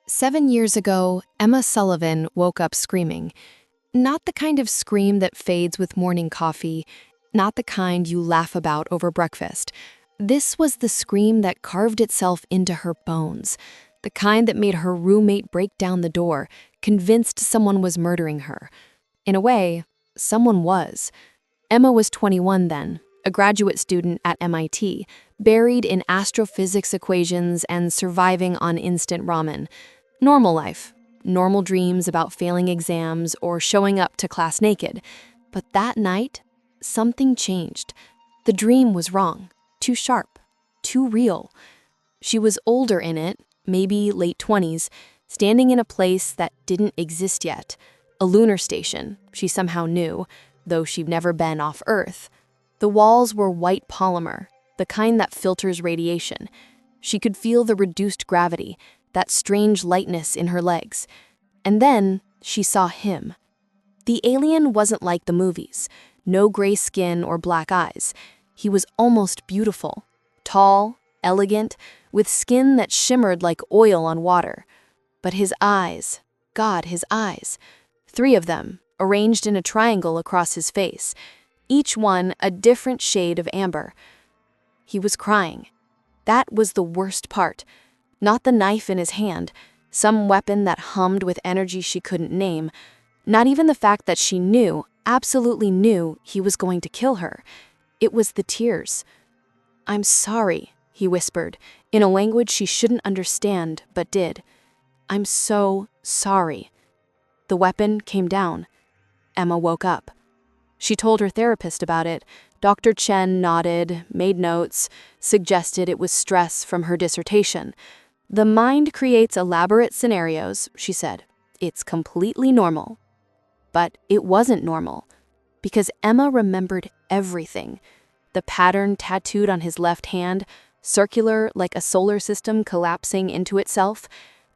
7 years ago, Emma Sullivan woke up screaming. Not the kind of scream that fades with morning coffee, not the kind you laugh about over breakfast. This was the scream that carved itself into her bones, the kind that made her roommate break down the door, convinced someone was murdering her. In a way, someone was. Emma was 21 then, a graduate student at MIT, buried in astrophysics equations and surviving on instant ramen. Normal life, normal dreams about failing exams or showing up to class naked. But that night, something changed. The dream was wrong, too sharp, too real. She was older in it, maybe late 20s, standing in a place that didn't exist yet. A lunar station, she somehow knew, though she'd never been off Earth. The walls were white polymer, the kind that filters radiation. She could feel the reduced gravity, that strange lightness in her legs. And then she saw him. The alien wasn't like the movies, no gray skin or black eyes. He was almost beautiful, tall, elegant, with skin that shimmered like oil on water. But his eyes, God, his eyes, 3 of them, arranged in a triangle across his face, each one a different shade of amber. He was crying. That was the worst part. Not the knife in his hand, some weapon that hummed with energy she couldn't name. Not even the fact that she knew, absolutely knew, he was going to kill her. It was the tears. "I'm sorry," he whispered, in a language she shouldn't understand, but did. "I'm so sorry." The weapon came down. Emma woke up. She told her therapist about it. Dr. Chen nodded, made notes, suggested it was stress from her dissertation. "The mind creates elaborate scenarios," she said. "It's completely normal." But it wasn't normal, because Emma remembered everything. The pattern tattooed on his left hand, circular like a solar system collapsing into itself,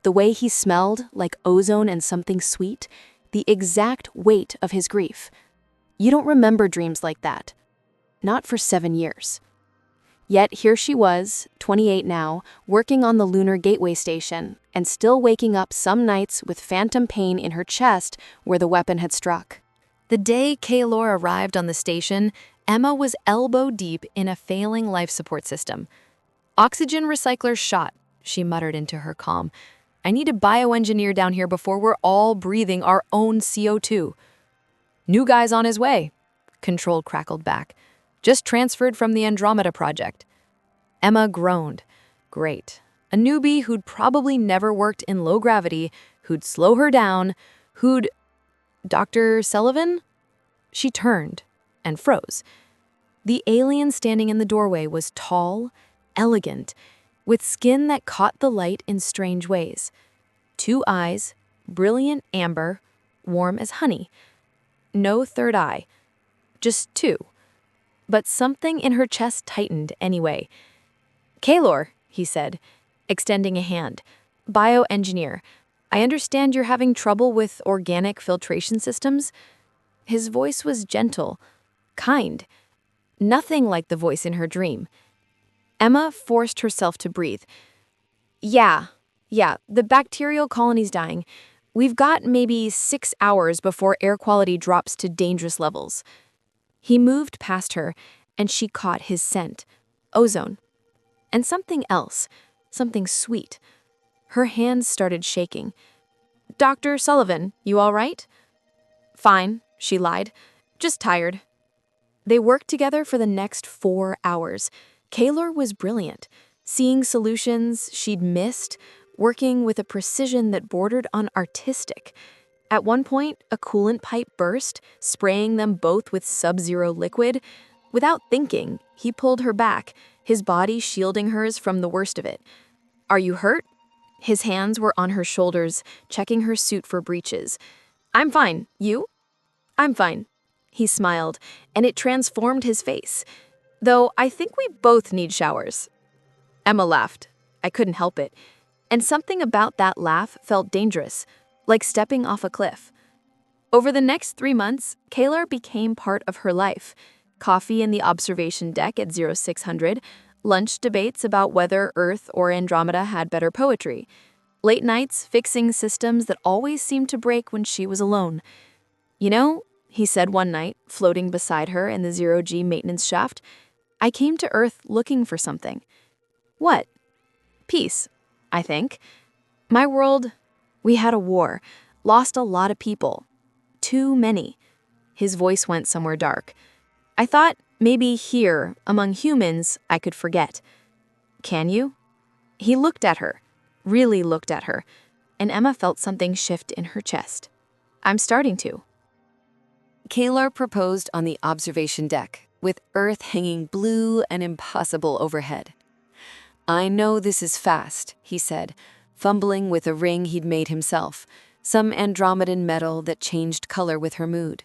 the way he smelled like ozone and something sweet, the exact weight of his grief. You don't remember dreams like that. Not for 7 years. Yet here she was, 28 now, working on the lunar gateway station, and still waking up some nights with phantom pain in her chest where the weapon had struck. The day Kaelor arrived on the station, Emma was elbow deep in a failing life support system. "Oxygen recycler shot," she muttered into her calm. "I need a bioengineer down here before we're all breathing our own CO2. "New guy's on his way," Control crackled back. "Just transferred from the Andromeda project." Emma groaned. Great. A newbie who'd probably never worked in low gravity, who'd slow her down, who'd... Dr. Sullivan? She turned and froze. The alien standing in the doorway was tall, elegant, with skin that caught the light in strange ways. 2 eyes, brilliant amber, warm as honey. No third eye. Just 2. But something in her chest tightened anyway. "Kaelor," he said, extending a hand. "Bioengineer. I understand you're having trouble with organic filtration systems?" His voice was gentle, kind. Nothing like the voice in her dream. Emma forced herself to breathe. Yeah, the bacterial colony's dying. We've got maybe 6 hours before air quality drops to dangerous levels." He moved past her, and she caught his scent. Ozone. And something else. Something sweet. Her hands started shaking. "Dr. Sullivan, you all right?" "Fine," she lied. "Just tired." They worked together for the next 4 hours. Kaelor was brilliant, seeing solutions she'd missed, working with a precision that bordered on artistic. At one point, a coolant pipe burst, spraying them both with sub-zero liquid. Without thinking, he pulled her back, his body shielding hers from the worst of it. "Are you hurt?" His hands were on her shoulders, checking her suit for breaches. "I'm fine. You?" "I'm fine." He smiled, and it transformed his face. "Though I think we both need showers." Emma laughed. I couldn't help it. And something about that laugh felt dangerous, like stepping off a cliff. Over the next 3 months, Kaelor became part of her life. Coffee in the observation deck at 0600, lunch debates about whether Earth or Andromeda had better poetry. Late nights fixing systems that always seemed to break when she was alone. "You know," he said one night, floating beside her in the zero-G maintenance shaft, "I came to Earth looking for something." "What?" "Peace, I think. My world, we had a war, lost a lot of people. Too many." His voice went somewhere dark. "I thought maybe here, among humans, I could forget." "Can you?" He looked at her, really looked at her, and Emma felt something shift in her chest. "I'm starting to." Kaelor proposed on the observation deck, with Earth hanging blue and impossible overhead. "I know this is fast," he said, fumbling with a ring he'd made himself, some Andromedan metal that changed color with her mood.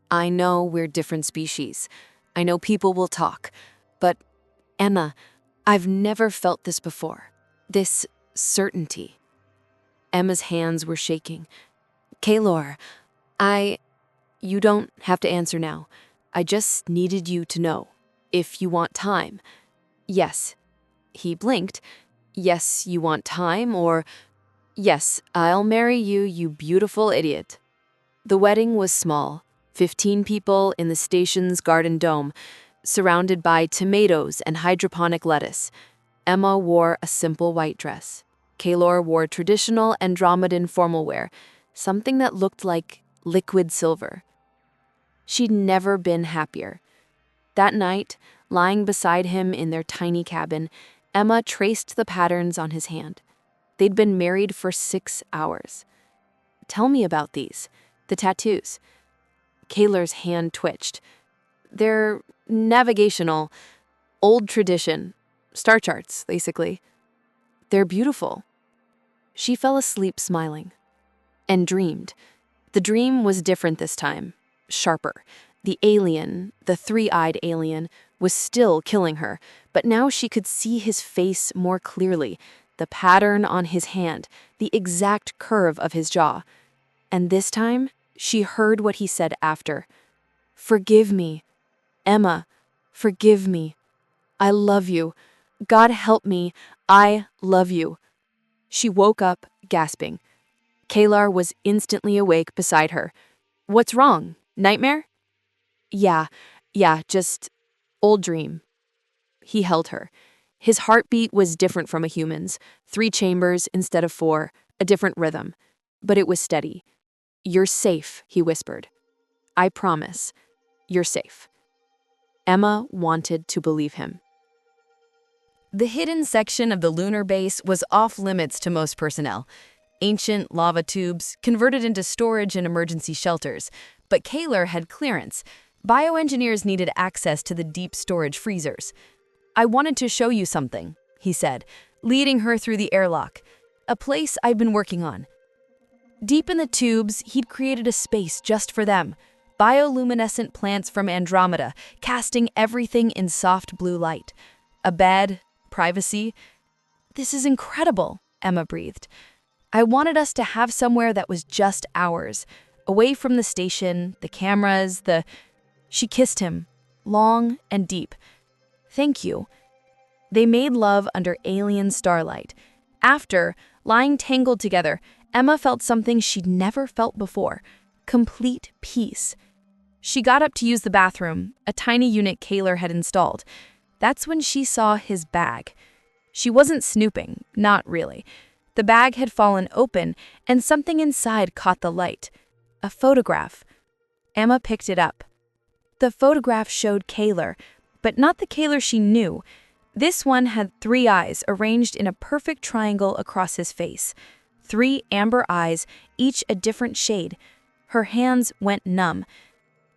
"I know we're different species. I know people will talk. But, Emma, I've never felt this before. This certainty." Emma's hands were shaking. "Kaelor, you don't have to answer now. I just needed you to know. If you want time." "Yes." He blinked. "Yes, you want time, or yes, I'll marry you, you beautiful idiot." The wedding was small, 15 people in the station's garden dome, surrounded by tomatoes and hydroponic lettuce. Emma wore a simple white dress. Kaelor wore traditional Andromedan formal wear, something that looked like liquid silver. She'd never been happier. That night, lying beside him in their tiny cabin, Emma traced the patterns on his hand. They'd been married for 6 hours. "Tell me about these, the tattoos." Kaelor's hand twitched. "They're navigational, old tradition, star charts, basically. They're beautiful." She fell asleep smiling and dreamed. The dream was different this time, sharper. The alien, the three-eyed alien, was still killing her, but now she could see his face more clearly, the pattern on his hand, the exact curve of his jaw. And this time, she heard what he said after. "Forgive me. Emma, forgive me. I love you. God help me. I love you." She woke up, gasping. Kaelor was instantly awake beside her. "What's wrong? Nightmare?" Yeah, just old dream." He held her. His heartbeat was different from a human's, 3 chambers instead of 4, a different rhythm. But it was steady. "You're safe," he whispered. "I promise. You're safe." Emma wanted to believe him. The hidden section of the lunar base was off-limits to most personnel. Ancient lava tubes, converted into storage and emergency shelters. But Kaelor had clearance. Bioengineers needed access to the deep storage freezers. "I wanted to show you something," he said, leading her through the airlock. "A place I've been working on." Deep in the tubes, he'd created a space just for them. Bioluminescent plants from Andromeda, casting everything in soft blue light. A bed, privacy. "This is incredible," Emma breathed. "I wanted us to have somewhere that was just ours, away from the station, the cameras, the..." She kissed him, long and deep. "Thank you." They made love under alien starlight. After, lying tangled together, Emma felt something she'd never felt before, complete peace. She got up to use the bathroom, a tiny unit Kaelor had installed. That's when she saw his bag. She wasn't snooping, not really. The bag had fallen open, and something inside caught the light. A photograph. Emma picked it up. The photograph showed Kaelor, but not the Kaelor she knew. This one had 3 eyes arranged in a perfect triangle across his face. 3 amber eyes, each a different shade. Her hands went numb.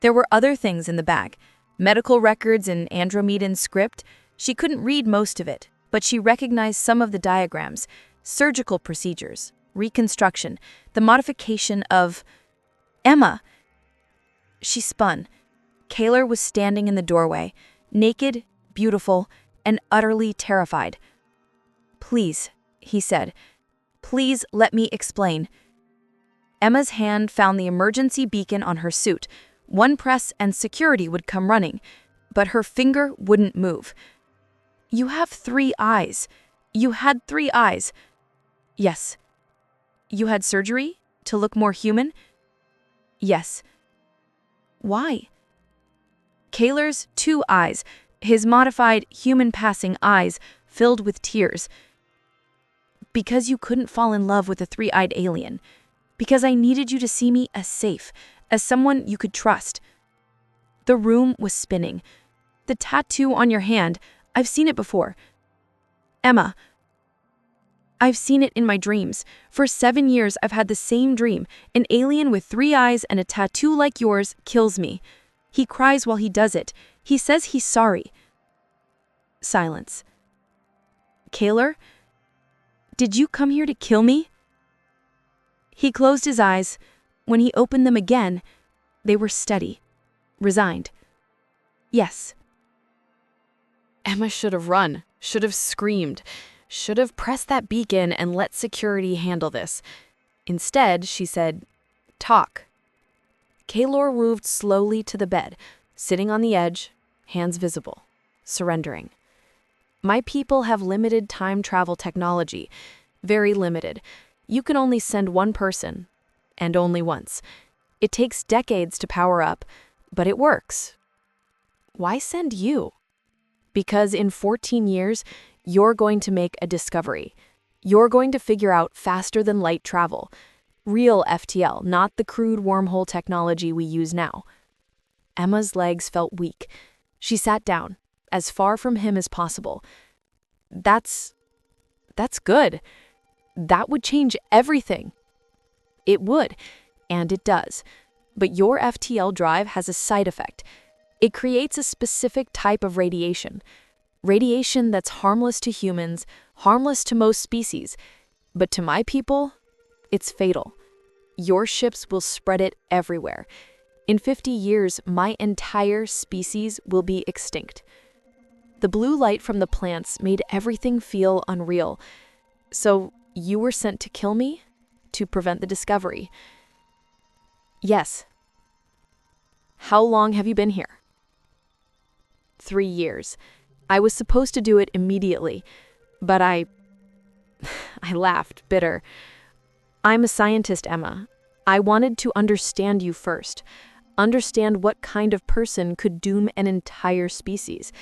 There were other things in the bag. Medical records in Andromedan script. She couldn't read most of it, but she recognized some of the diagrams. Surgical procedures, reconstruction, the modification of... Emma! She spun. Kaelor was standing in the doorway, naked, beautiful, and utterly terrified. "Please," he said. "Please let me explain." Emma's hand found the emergency beacon on her suit. One press and security would come running, but her finger wouldn't move. "You have 3 eyes. You had 3 eyes." "Yes," You had surgery? To look more human? Yes. Why? Kaelor's 2 eyes, his modified human-passing eyes, filled with tears. Because you couldn't fall in love with a 3-eyed alien. Because I needed you to see me as safe, as someone you could trust. The room was spinning. The tattoo on your hand, I've seen it before. Emma. I've seen it in my dreams. For 7 years, I've had the same dream. An alien with 3 eyes and a tattoo like yours kills me. He cries while he does it. He says he's sorry. Silence. Kaelor, did you come here to kill me? He closed his eyes. When he opened them again, they were steady, resigned. Yes. Emma should have run, should have screamed, should have pressed that beacon and let security handle this. Instead, she said, "Talk." Kaelor moved slowly to the bed, sitting on the edge, hands visible, surrendering. My people have limited time travel technology, very limited. You can only send one person, and only once. It takes decades to power up, but it works. Why send you? Because in 14 years, you're going to make a discovery. You're going to figure out faster than light travel. Real FTL, not the crude wormhole technology we use now. Emma's legs felt weak. She sat down, as far from him as possible. That's good. That would change everything. It would, and it does. But your FTL drive has a side effect. It creates a specific type of radiation. Radiation that's harmless to humans, harmless to most species. But to my people, it's fatal. Your ships will spread it everywhere. In 50 years, my entire species will be extinct. The blue light from the plants made everything feel unreal. So you were sent to kill me? To prevent the discovery? Yes. How long have you been here? 3 years. I was supposed to do it immediately, but I laughed, bitter. I'm a scientist, Emma. I wanted to understand you first. Understand what kind of person could doom an entire species.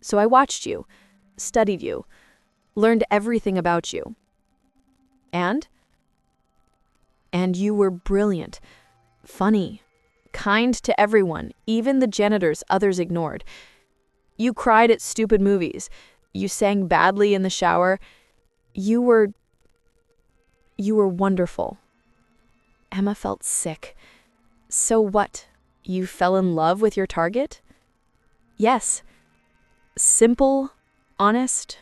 So I watched you, studied you, learned everything about you. And you were brilliant, funny, kind to everyone, even the janitors others ignored. You cried at stupid movies. You sang badly in the shower. You were wonderful. Emma felt sick. So what? You fell in love with your target? Yes. Simple, honest,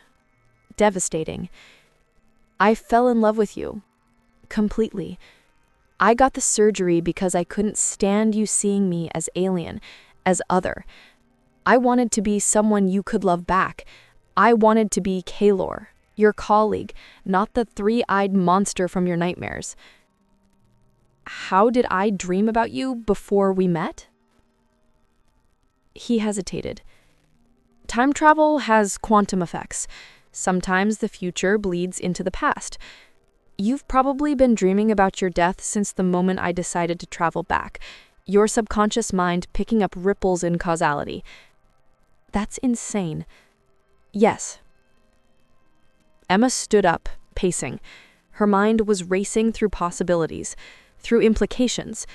devastating. I fell in love with you. Completely. I got the surgery because I couldn't stand you seeing me as alien, as other. I wanted to be someone you could love back. I wanted to be Kaelor, your colleague, not the 3-eyed monster from your nightmares. How did I dream about you before we met? He hesitated. Time travel has quantum effects. Sometimes the future bleeds into the past. You've probably been dreaming about your death since the moment I decided to travel back, your subconscious mind picking up ripples in causality. That's insane. Yes. Emma stood up, pacing. Her mind was racing through possibilities, through implications.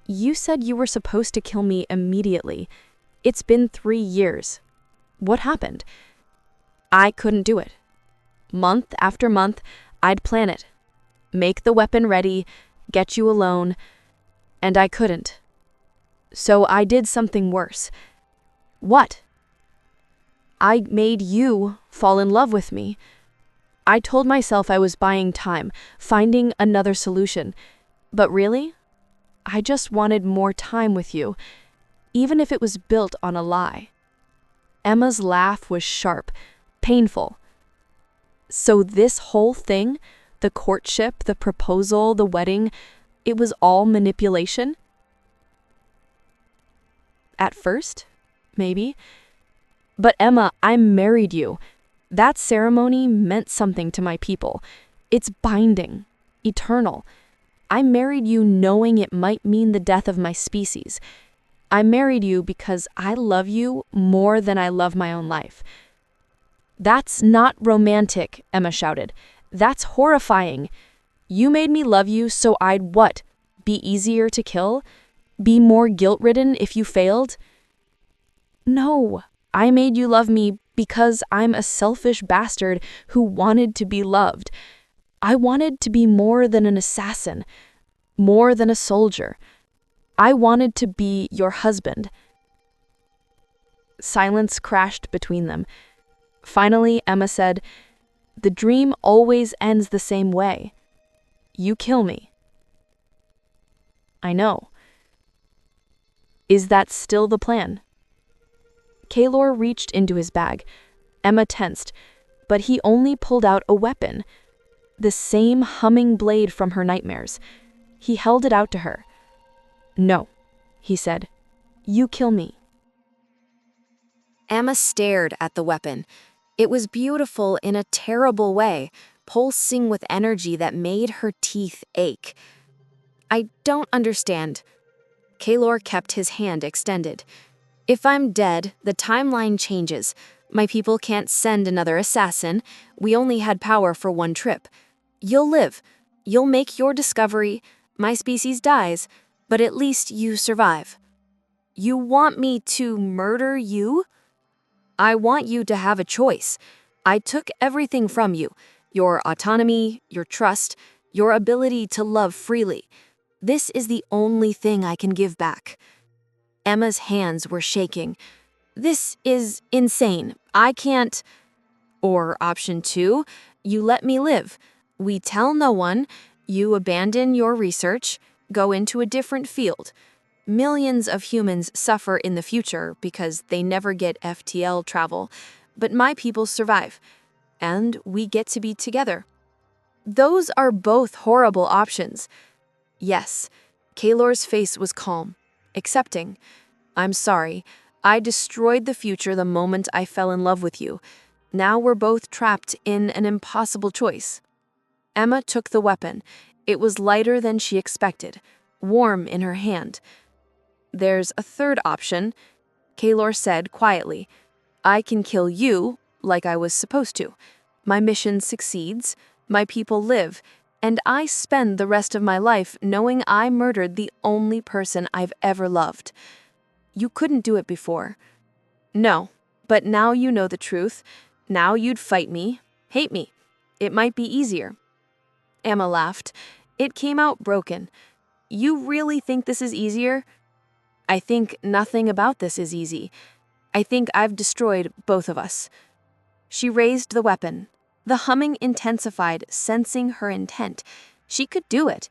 You said you were supposed to kill me immediately. It's been 3 years. What happened? I couldn't do it. Month after month, I'd plan it. Make the weapon ready, get you alone, and I couldn't. So I did something worse. What? I made you fall in love with me. I told myself I was buying time, finding another solution. But really, I just wanted more time with you, even if it was built on a lie. Emma's laugh was sharp, painful. So this whole thing, the courtship, the proposal, the wedding, it was all manipulation? At first, maybe. But Emma, I married you. That ceremony meant something to my people. It's binding. eternal. I married you knowing it might mean the death of my species. I married you because I love you more than I love my own life." "That's not romantic," Emma shouted. "That's horrifying. You made me love you so I'd what? Be easier to kill? Be more guilt-ridden if you failed?" "No, I made you love me because I'm a selfish bastard who wanted to be loved. I wanted to be more than an assassin, more than a soldier. I wanted to be your husband." Silence crashed between them. Finally, Emma said, "The dream always ends the same way. You kill me." "I know. Is that still the plan?" Kaelor reached into his bag. Emma tensed, but he only pulled out a weapon, the same humming blade from her nightmares. He held it out to her. "No," he said. "You kill me." Emma stared at the weapon. It was beautiful in a terrible way, pulsing with energy that made her teeth ache. "I don't understand." Kaelor kept his hand extended. "If I'm dead, the timeline changes. My people can't send another assassin. We only had power for one trip. You'll live. You'll make your discovery. My species dies, but at least you survive." "You want me to murder you?" "I want you to have a choice. I took everything from you. Your autonomy, your trust, your ability to love freely. This is the only thing I can give back." Emma's hands were shaking. "This is insane. I can't." "Or option 2, you let me live. We tell no one. You abandon your research, go into a different field. Millions of humans suffer in the future because they never get FTL travel, but my people survive, and we get to be together. Those are both horrible options." "Yes." Kaelor's face was calm, accepting. "I'm sorry. I destroyed the future the moment I fell in love with you. Now we're both trapped in an impossible choice." Emma took the weapon. It was lighter than she expected, warm in her hand. "There's a third option," Kaelor said quietly. "I can kill you, like I was supposed to. My mission succeeds, my people live, and I spend the rest of my life knowing I murdered the only person I've ever loved. You couldn't do it before." "No, but now you know the truth. Now you'd fight me, hate me. It might be easier." Emma laughed. It came out broken. "You really think this is easier?" "I think nothing about this is easy. I think I've destroyed both of us." She raised the weapon. The humming intensified, sensing her intent. She could do it.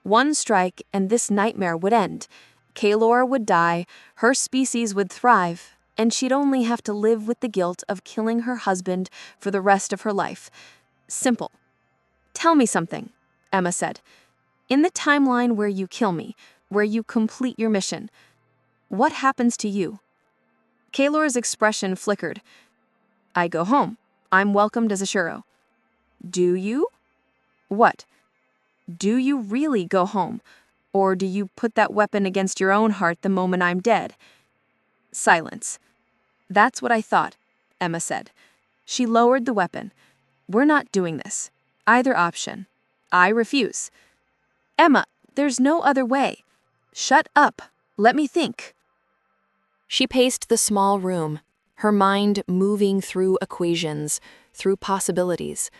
One strike and this nightmare would end. Kaelor would die, her species would thrive, and she'd only have to live with the guilt of killing her husband for the rest of her life. Simple. "Tell me something," Emma said. "In the timeline where you kill me, where you complete your mission, what happens to you?" Kaelor's expression flickered. "I go home. I'm welcomed as a Shuro." "Do you?" "What? Do you really go home? Or do you put that weapon against your own heart the moment I'm dead?" Silence. "That's what I thought," Emma said. She lowered the weapon. "We're not doing this. Either option. I refuse." "Emma, there's no other way." "Shut up. Let me think." She paced the small room, her mind moving through equations, through possibilities.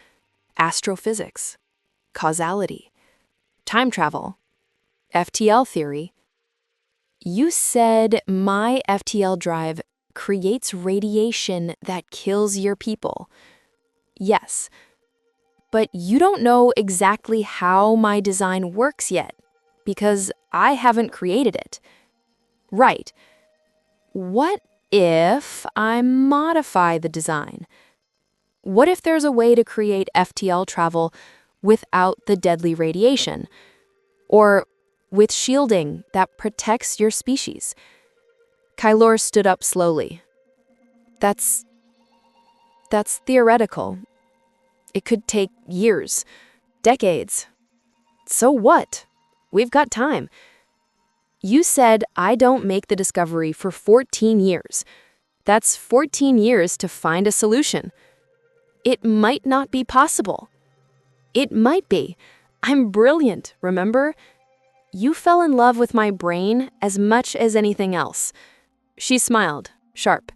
Astrophysics, causality, time travel, FTL theory. "You said my FTL drive creates radiation that kills your people." "Yes, but you don't know exactly how my design works yet, because I haven't created it." "Right. What if I modify the design? What if there's a way to create FTL travel without the deadly radiation? Or with shielding that protects your species?" Kaelor stood up slowly. That's theoretical. It could take years, decades. So what? We've got time. You said I don't make the discovery for 14 years. That's 14 years to find a solution. It might not be possible. It might be. I'm brilliant, remember? You fell in love with my brain as much as anything else. She smiled, sharp.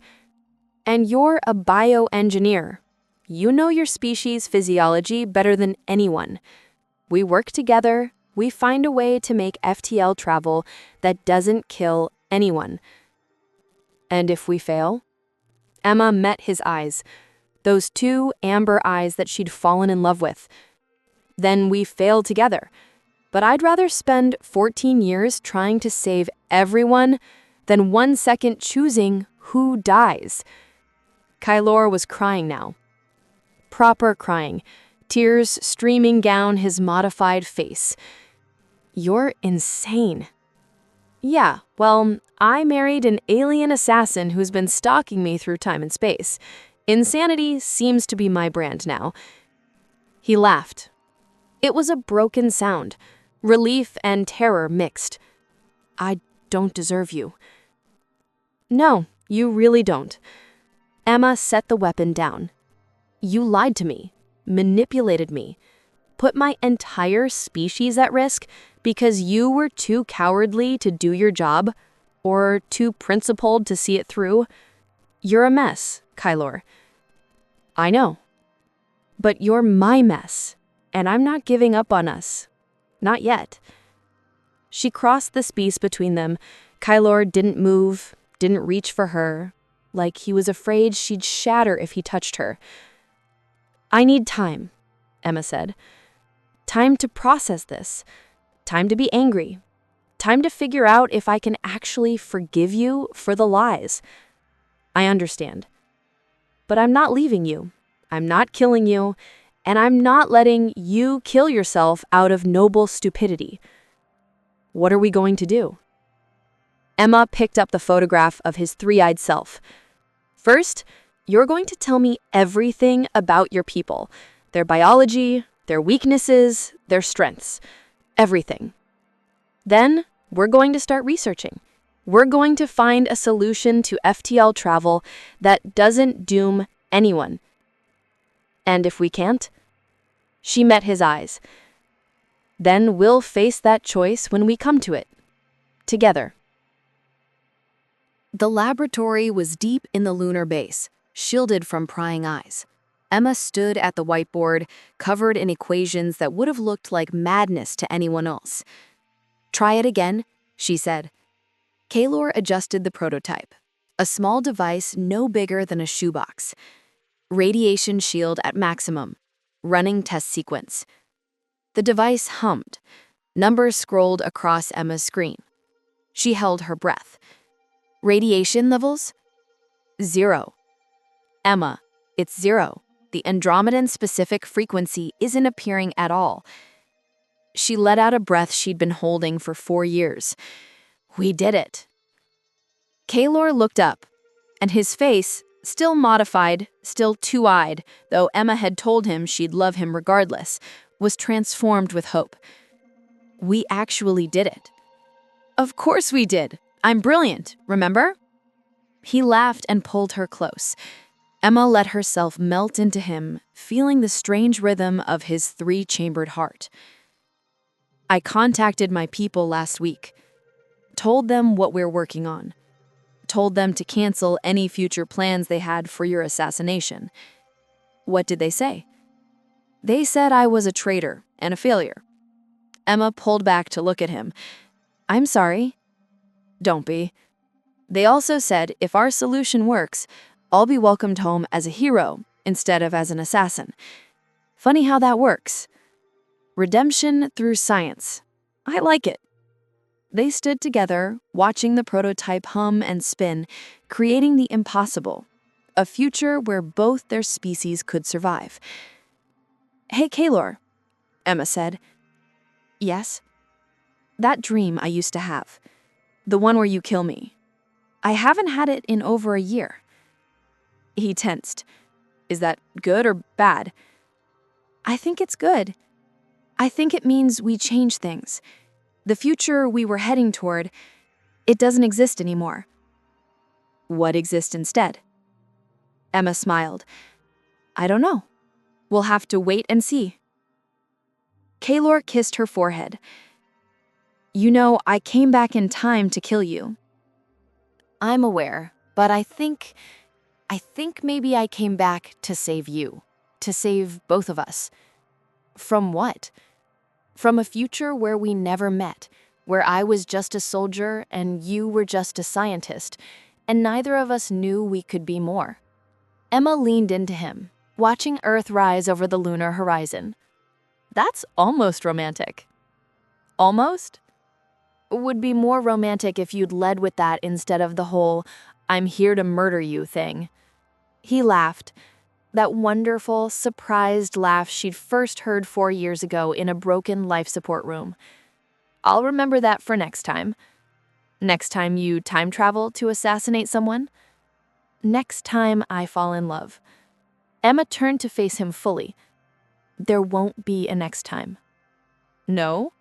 And you're a bioengineer. You know your species' physiology better than anyone. We work together, we find a way to make FTL travel that doesn't kill anyone. And if we fail? Emma met his eyes, those two amber eyes that she'd fallen in love with. Then we fail together. But I'd rather spend 14 years trying to save everyone than 1 second choosing who dies. Kaelor was crying now. Proper crying, tears streaming down his modified face. You're insane. Yeah, well, I married an alien assassin who's been stalking me through time and space. Insanity seems to be my brand now. He laughed. It was a broken sound, relief and terror mixed. I don't deserve you. No, you really don't. Emma set the weapon down. You lied to me, manipulated me, put my entire species at risk because you were too cowardly to do your job or too principled to see it through. You're a mess, Kaelor. I know. But you're my mess, and I'm not giving up on us. Not yet. She crossed the space between them. Kaelor didn't move, didn't reach for her, like he was afraid she'd shatter if he touched her. I need time, Emma said. Time to process this. Time to be angry. Time to figure out if I can actually forgive you for the lies. I understand. But I'm not leaving you. I'm not killing you. And I'm not letting you kill yourself out of noble stupidity. What are we going to do? Emma picked up the photograph of his three-eyed self. First, you're going to tell me everything about your people, their biology, their weaknesses, their strengths, everything. Then, we're going to start researching. We're going to find a solution to FTL travel that doesn't doom anyone. And if we can't? She met his eyes. Then we'll face that choice when we come to it. Together. The laboratory was deep in the lunar base, shielded from prying eyes. Emma stood at the whiteboard, covered in equations that would have looked like madness to anyone else. Try it again, she said. Kaelor adjusted the prototype, a small device no bigger than a shoebox. Radiation shield at maximum. Running test sequence. The device hummed. Numbers scrolled across Emma's screen. She held her breath. Radiation levels? 0. Emma, it's 0. The Andromedan specific frequency isn't appearing at all. She let out a breath she'd been holding for 4 years. We did it. Kaelor looked up, and his face, still modified, still two-eyed, though Emma had told him she'd love him regardless, was transformed with hope. We actually did it. Of course we did. I'm brilliant, remember? He laughed and pulled her close. Emma let herself melt into him, feeling the strange rhythm of his three-chambered heart. I contacted my people last week, told them what we're working on, told them to cancel any future plans they had for your assassination. What did they say? They said I was a traitor and a failure. Emma pulled back to look at him. I'm sorry. Don't be. They also said if our solution works, I'll be welcomed home as a hero instead of as an assassin. Funny how that works. Redemption through science. I like it. They stood together, watching the prototype hum and spin, creating the impossible, a future where both their species could survive. Hey, Kaelor, Emma said. Yes? That dream I used to have, the one where you kill me. I haven't had it in over a year. He tensed. Is that good or bad? I think it's good. I think it means we change things. The future we were heading toward, it doesn't exist anymore. What exists instead? Emma smiled. I don't know. We'll have to wait and see. Kaelor kissed her forehead. You know, I came back in time to kill you. I'm aware, but I think maybe I came back to save you. To save both of us. From what? From a future where we never met, where I was just a soldier and you were just a scientist, and neither of us knew we could be more. Emma leaned into him, watching Earth rise over the lunar horizon. That's almost romantic. Almost? Would be more romantic if you'd led with that instead of the whole, I'm here to murder you thing. He laughed, that wonderful, surprised laugh she'd first heard 4 years ago in a broken life support room. I'll remember that for next time. Next time you time travel to assassinate someone? Next time I fall in love. Emma turned to face him fully. There won't be a next time. No?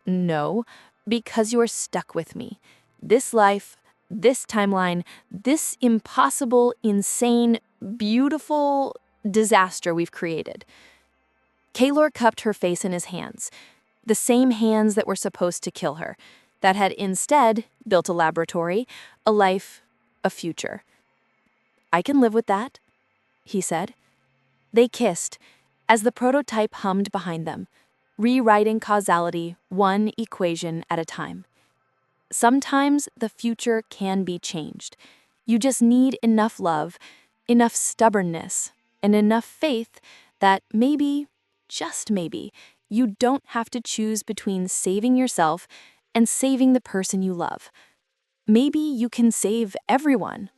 No, because you're stuck with me. This life, this timeline, this impossible, insane, beautiful disaster we've created. Kaelor cupped her face in his hands, the same hands that were supposed to kill her, that had instead built a laboratory, a life, a future. I can live with that, he said. They kissed, as the prototype hummed behind them, rewriting causality one equation at a time. Sometimes the future can be changed. You just need enough love, enough stubbornness, and enough faith that maybe, just maybe, you don't have to choose between saving yourself and saving the person you love. Maybe you can save everyone.